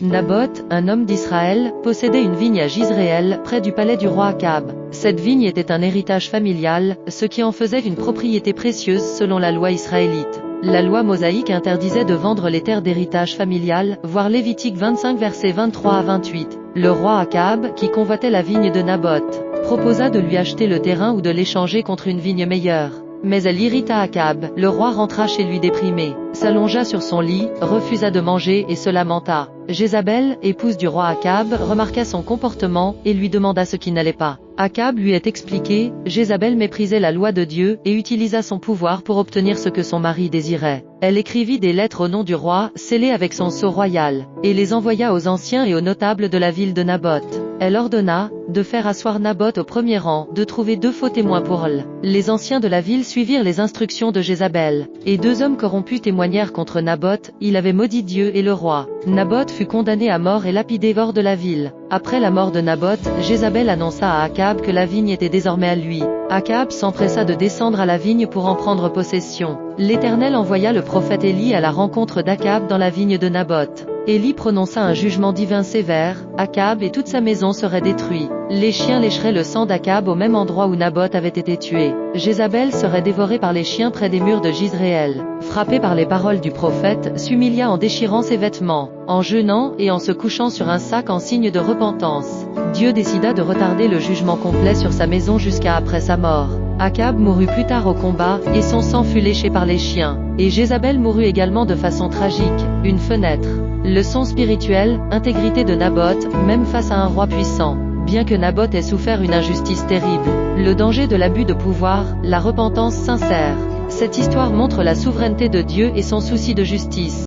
Naboth, un homme d'Israël, possédait une vigne à Jizréel, près du palais du roi Akab. Cette vigne était un héritage familial, ce qui en faisait une propriété précieuse selon la loi israélite. La loi mosaïque interdisait de vendre les terres d'héritage familial, voir Lévitique 25 versets 23 à 28. Le roi Akab, qui convoitait la vigne de Naboth, proposa de lui acheter le terrain ou de l'échanger contre une vigne meilleure. Mais elle irrita Akab. Le roi rentra chez lui déprimé, s'allongea sur son lit, refusa de manger et se lamenta. Jézabel, épouse du roi Akab, remarqua son comportement et lui demanda ce qui n'allait pas. Akab lui est expliqué, Jézabel méprisait la loi de Dieu et utilisa son pouvoir pour obtenir ce que son mari désirait. Elle écrivit des lettres au nom du roi, scellées avec son sceau royal, et les envoya aux anciens et aux notables de la ville de Naboth. Elle ordonna de faire asseoir Naboth au premier rang, de trouver 2 faux témoins pour elle. Les anciens de la ville suivirent les instructions de Jézabel, et 2 hommes corrompus témoignèrent contre Naboth. Il avait maudit Dieu et le roi. Naboth fut condamné à mort et lapidé hors de la ville. Après la mort de Naboth, Jézabel annonça à Akab que la vigne était désormais à lui. Akab s'empressa de descendre à la vigne pour en prendre possession. L'Éternel envoya le prophète Élie à la rencontre d'Akab dans la vigne de Naboth. Élie prononça un jugement divin sévère, Akab et toute sa maison seraient détruits. Les chiens lécheraient le sang d'Akab au même endroit où Naboth avait été tué. Jézabel serait dévorée par les chiens près des murs de Jizréel. Frappé par les paroles du prophète, s'humilia en déchirant ses vêtements, en jeûnant et en se couchant sur un sac en signe de repentance. Dieu décida de retarder le jugement complet sur sa maison jusqu'à après sa mort. Akab mourut plus tard au combat, et son sang fut léché par les chiens. Et Jézabel mourut également de façon tragique, une fenêtre. Leçon spirituelle, intégrité de Naboth, même face à un roi puissant. Bien que Naboth ait souffert une injustice terrible, le danger de l'abus de pouvoir, la repentance sincère. Cette histoire montre la souveraineté de Dieu et son souci de justice.